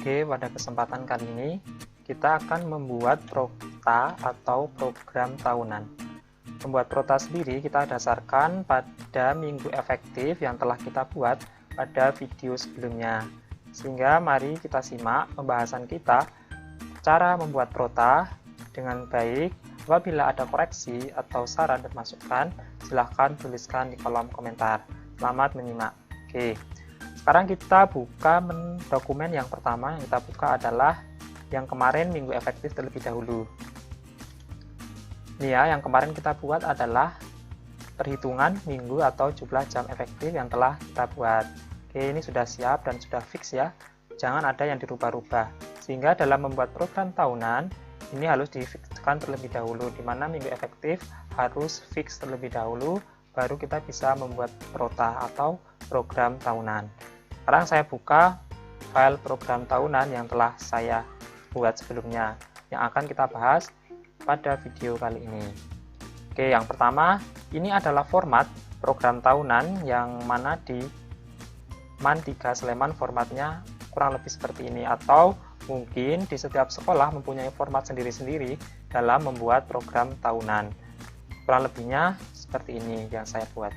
Oke, pada kesempatan kali ini kita akan membuat prota atau program tahunan. Membuat prota sendiri kita dasarkan pada minggu efektif yang telah kita buat pada video sebelumnya. Sehingga mari kita simak pembahasan kita cara membuat prota dengan baik. Apabila ada koreksi atau saran dan masukan, silahkan tuliskan di kolom komentar. Selamat menyimak. Oke. Sekarang kita buka dokumen yang pertama. Yang kita buka adalah yang kemarin minggu efektif terlebih dahulu. Ini ya, yang kemarin kita buat adalah perhitungan minggu atau jumlah jam efektif yang telah kita buat. Oke, ini sudah siap dan sudah fix ya. Jangan ada yang dirubah-rubah. Sehingga dalam membuat program tahunan, ini harus difikskan terlebih dahulu, di mana minggu efektif harus fix terlebih dahulu, baru kita bisa membuat prota atau program tahunan. Sekarang saya buka file program tahunan yang telah saya buat sebelumnya, yang akan kita bahas pada video kali ini. Oke, yang pertama, ini adalah format program tahunan yang mana di MAN3 Sleman formatnya kurang lebih seperti ini, atau mungkin di setiap sekolah mempunyai format sendiri-sendiri dalam membuat program tahunan. Kurang lebihnya seperti ini yang saya buat.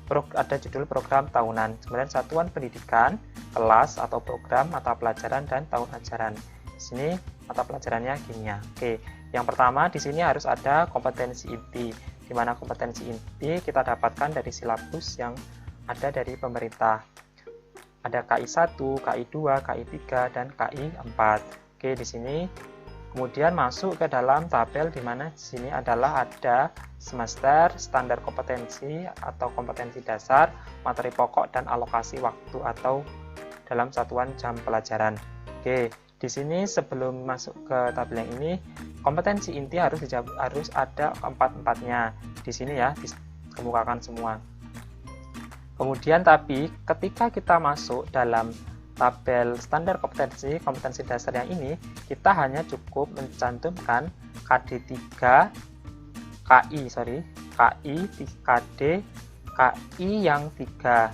Ada judul program tahunan, kemudian satuan pendidikan, kelas atau program, mata pelajaran, dan tahun ajaran. Di sini mata pelajarannya kimia. Oke, yang pertama di sini harus ada kompetensi inti, di mana kompetensi inti kita dapatkan dari silabus yang ada dari pemerintah. Ada KI1, KI2, KI3, dan KI4. Oke, di sini kemudian masuk ke dalam tabel di mana di sini adalah ada semester, standar kompetensi atau kompetensi dasar, materi pokok, dan alokasi waktu atau dalam satuan jam pelajaran. Oke, di sini sebelum masuk ke tabel yang ini, kompetensi inti harus ada empat-empatnya. Di sini ya, dikemukakan semua. Kemudian tapi ketika kita masuk dalam tabel standar kompetensi dasar yang ini, kita hanya cukup mencantumkan KD3, KD, KI yang 3.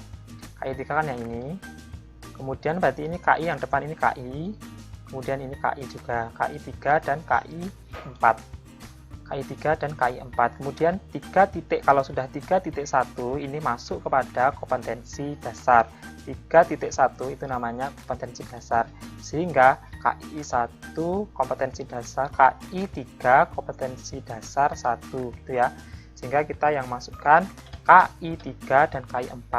KI3 kan yang ini. Kemudian berarti ini KI yang depan ini KI, kemudian ini KI juga, KI3 dan KI4. KI3 dan KI4. Kemudian 3 titik, kalau sudah 3.1 ini masuk kepada kompetensi dasar. 3.1 itu namanya kompetensi dasar. Sehingga KI1 kompetensi dasar, KI3 kompetensi dasar 1 gitu ya. Sehingga kita yang masukkan KI3 dan KI4.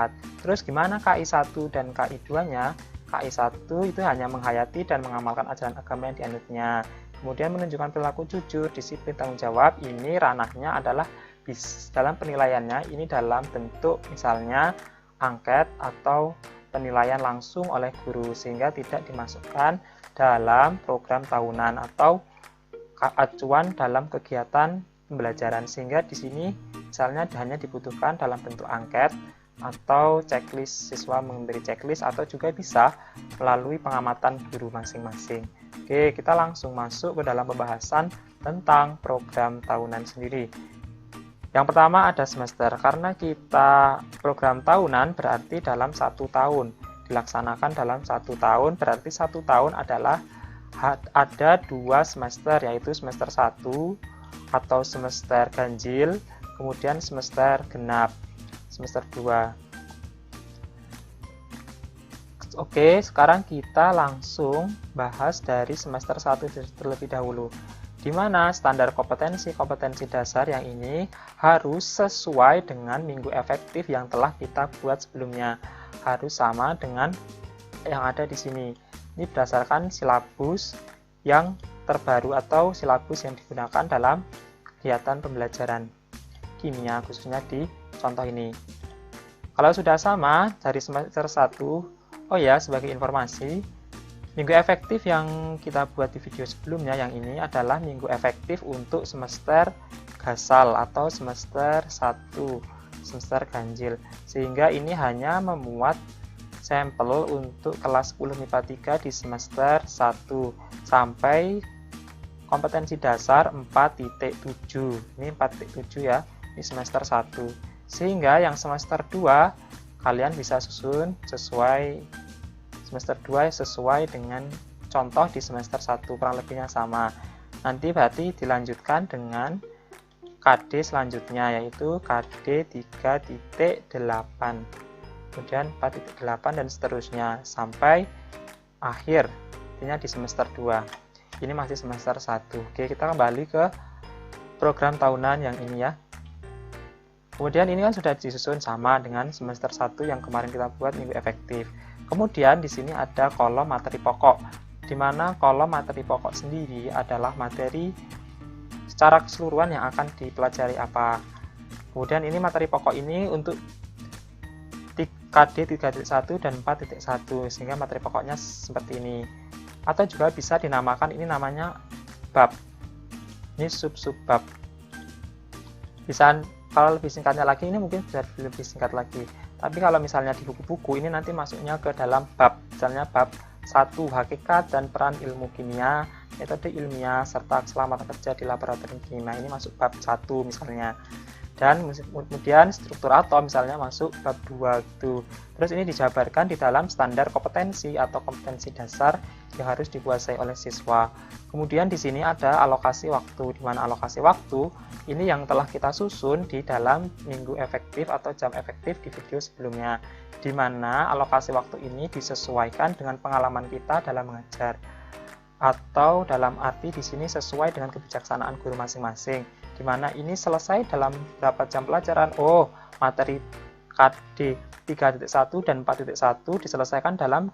Terus gimana KI1 dan KI2-nya? KI1 itu hanya menghayati dan mengamalkan ajaran agama yang dianutnya. Kemudian menunjukkan perilaku jujur, disiplin, tanggung jawab. Ini ranahnya adalah dalam penilaiannya ini dalam bentuk misalnya angket atau penilaian langsung oleh guru, sehingga tidak dimasukkan dalam program tahunan atau acuan dalam kegiatan pembelajaran. Sehingga di sini misalnya hanya dibutuhkan dalam bentuk angket atau checklist, siswa memberi checklist, atau juga bisa melalui pengamatan guru masing-masing. Oke, kita langsung masuk ke dalam pembahasan tentang program tahunan sendiri. Yang pertama ada semester, karena kita program tahunan berarti dalam 1 tahun, dilaksanakan dalam 1 tahun, berarti 1 tahun adalah ada 2 semester, yaitu semester 1 atau semester ganjil, kemudian semester genap, semester 2. Oke, sekarang kita langsung bahas dari semester 1 terlebih dahulu, di mana standar kompetensi dasar yang ini harus sesuai dengan minggu efektif yang telah kita buat sebelumnya. Harus sama dengan yang ada di sini. Ini berdasarkan silabus yang terbaru atau silabus yang digunakan dalam kegiatan pembelajaran kimia, khususnya di contoh ini. Kalau sudah sama dari semester 1, oh ya, sebagai informasi, minggu efektif yang kita buat di video sebelumnya yang ini adalah minggu efektif untuk semester gasal atau semester 1, semester ganjil. Sehingga ini hanya memuat sampel untuk kelas 10 MIPA 3 di semester 1 sampai kompetensi dasar 4.7. Ini 4.7 ya, di semester 1. Sehingga yang semester 2 kalian bisa susun sesuai semester 2 sesuai dengan contoh di semester 1, kurang lebihnya sama. Nanti berarti dilanjutkan dengan KD selanjutnya, yaitu KD 3.8, kemudian 4.8 dan seterusnya sampai akhir, intinya di semester 2. Ini masih semester 1. Oke, kita kembali ke program tahunan yang ini ya. Kemudian ini kan sudah disusun sama dengan semester 1 yang kemarin kita buat minggu efektif. Kemudian di sini ada kolom materi pokok, di mana kolom materi pokok sendiri adalah materi secara keseluruhan yang akan dipelajari apa. Kemudian ini materi pokok ini untuk KD 3.1 dan 4.1, sehingga materi pokoknya seperti ini. Atau juga bisa dinamakan, ini namanya bab. Ini sub-sub bab. Bisa, kalau lebih singkatnya lagi, ini mungkin bisa lebih singkat lagi. Tapi kalau misalnya di buku-buku, ini nanti masuknya ke dalam bab. Misalnya bab 1, hakikat dan peran ilmu kimia, metode ilmiah, serta keselamatan kerja di laboratorium kimia. Ini masuk bab 1 misalnya. Dan kemudian struktur atom misalnya masuk bab 2 gitu. Terus ini dijabarkan di dalam standar kompetensi atau kompetensi dasar yang harus dikuasai oleh siswa. Kemudian di sini ada alokasi waktu, di mana alokasi waktu ini yang telah kita susun di dalam minggu efektif atau jam efektif di video sebelumnya, di mana alokasi waktu ini disesuaikan dengan pengalaman kita dalam mengajar, atau dalam arti di sini sesuai dengan kebijaksanaan guru masing-masing, di mana ini selesai dalam berapa jam pelajaran. Oh, materi KD 3.1 dan 4.1 diselesaikan dalam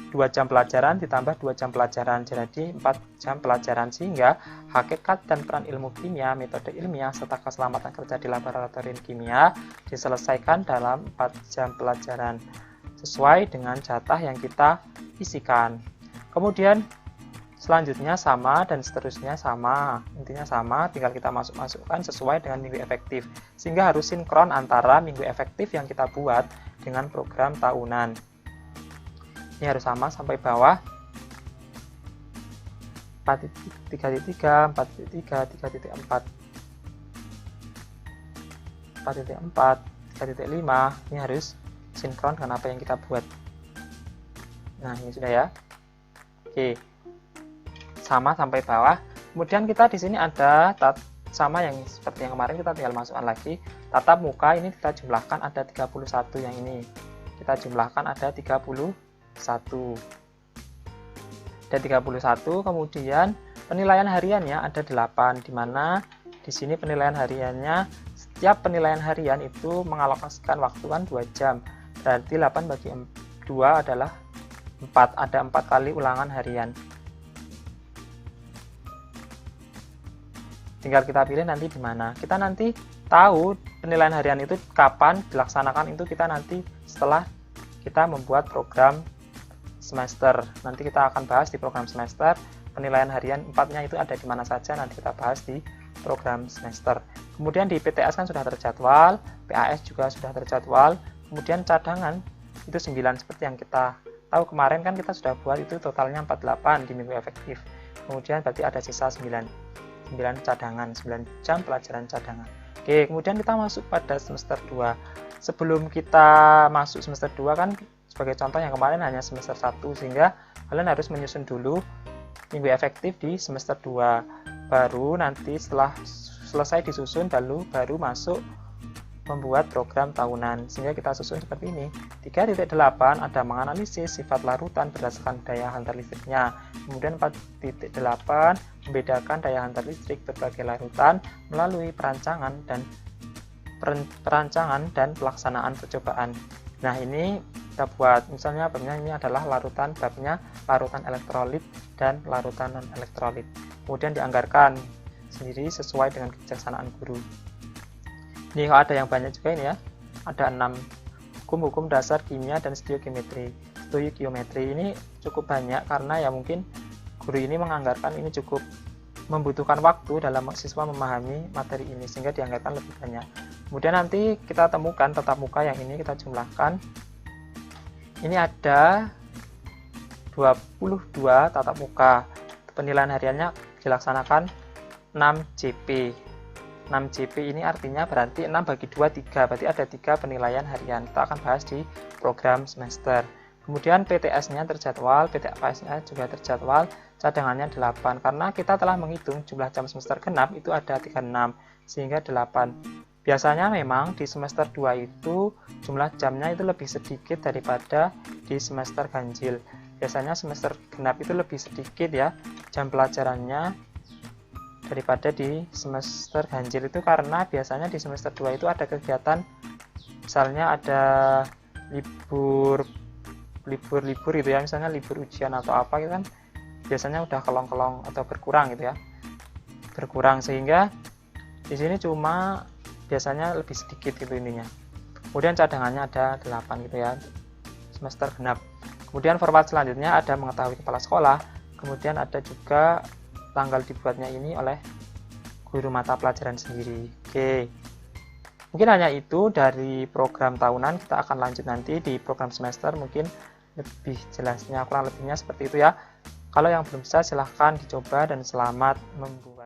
2 jam pelajaran ditambah 2 jam pelajaran, jadi 4 jam pelajaran, sehingga hakikat dan peran ilmu kimia, metode ilmiah, serta keselamatan kerja di laboratorium kimia diselesaikan dalam 4 jam pelajaran, sesuai dengan jatah yang kita isikan. Kemudian selanjutnya sama dan seterusnya sama, intinya sama, tinggal kita masukkan sesuai dengan minggu efektif, sehingga harus sinkron antara minggu efektif yang kita buat dengan program tahunan. Ini harus sama sampai bawah, 4.3, 4.3, 3.4, 4.4, 3.5, ini harus sinkron dengan apa yang kita buat. Nah, ini sudah ya. Oke, sama sampai bawah. Kemudian kita di sini ada sama yang seperti yang kemarin, kita tinggal masukkan lagi tatap muka. Ini kita jumlahkan ada 31, yang ini kita jumlahkan ada 31. Ada 31, kemudian penilaian hariannya ada 8, di mana di sini penilaian hariannya, setiap penilaian harian itu mengalokasikan waktu kan 2 jam. Berarti 8 bagi 2 adalah 4, ada 4 kali ulangan harian. Tinggal kita pilih nanti di mana. Kita nanti tahu penilaian harian itu kapan dilaksanakan, itu kita nanti setelah kita membuat program semester. Nanti kita akan bahas di program semester, penilaian harian 4-nya itu ada di mana saja, nanti kita bahas di program semester. Kemudian di PTS kan sudah terjadwal, PAS juga sudah terjadwal, kemudian cadangan itu 9, seperti yang kita tahu kemarin kan kita sudah buat, itu totalnya 48 di minggu efektif. Kemudian berarti ada sisa 9 cadangan, 9 jam pelajaran cadangan. Oke, kemudian kita masuk pada semester 2. Sebelum kita masuk semester 2 kan, sebagai contoh yang kemarin hanya semester 1, sehingga kalian harus menyusun dulu minggu efektif di semester 2. Baru nanti setelah selesai disusun, baru masuk membuat program tahunan, sehingga kita susun seperti ini. 3.8 ada menganalisis sifat larutan berdasarkan daya hantar listriknya. Kemudian 4.8 membedakan daya hantar listrik berbagai larutan melalui perancangan dan pelaksanaan percobaan. Nah, ini kita buat, misalnya babnya ini adalah babnya larutan elektrolit dan larutan non elektrolit. Kemudian dianggarkan sendiri sesuai dengan kebijaksanaan guru. Ini ada yang banyak juga ini ya, ada 6 hukum dasar kimia dan stoikiometri. Stoikiometri ini cukup banyak karena ya mungkin guru ini menganggarkan ini cukup membutuhkan waktu dalam siswa memahami materi ini, sehingga dianggarkan lebih banyak. Kemudian nanti kita temukan tatap muka yang ini, kita jumlahkan. Ini ada 22 tatap muka. Penilaian hariannya dilaksanakan 6 JP. 6 JP ini artinya berarti 6 bagi 2, 3. Berarti ada 3 penilaian harian. Kita akan bahas di program semester. Kemudian PTS-nya terjadwal, PTPS-nya juga terjadwal, cadangannya 8. Karena kita telah menghitung jumlah jam semester genap itu ada 36, sehingga 8. Biasanya memang di semester 2 itu jumlah jamnya itu lebih sedikit daripada di semester ganjil. Biasanya semester genap itu lebih sedikit ya jam pelajarannya daripada di semester ganjil itu, karena biasanya di semester 2 itu ada kegiatan, misalnya ada libur gitu ya, misalnya libur ujian atau apa gitu kan, biasanya udah kelong-kelong atau berkurang gitu ya, berkurang, sehingga di sini cuma biasanya lebih sedikit gitu intinya. Kemudian cadangannya ada 8 gitu ya, semester genap. Kemudian format selanjutnya ada mengetahui kepala sekolah, kemudian ada juga tanggal dibuatnya ini oleh guru mata pelajaran sendiri. Oke, mungkin hanya itu dari program tahunan. Kita akan lanjut nanti di program semester, mungkin lebih jelasnya, kurang lebihnya seperti itu ya. Kalau yang belum bisa silahkan dicoba, dan selamat membuat.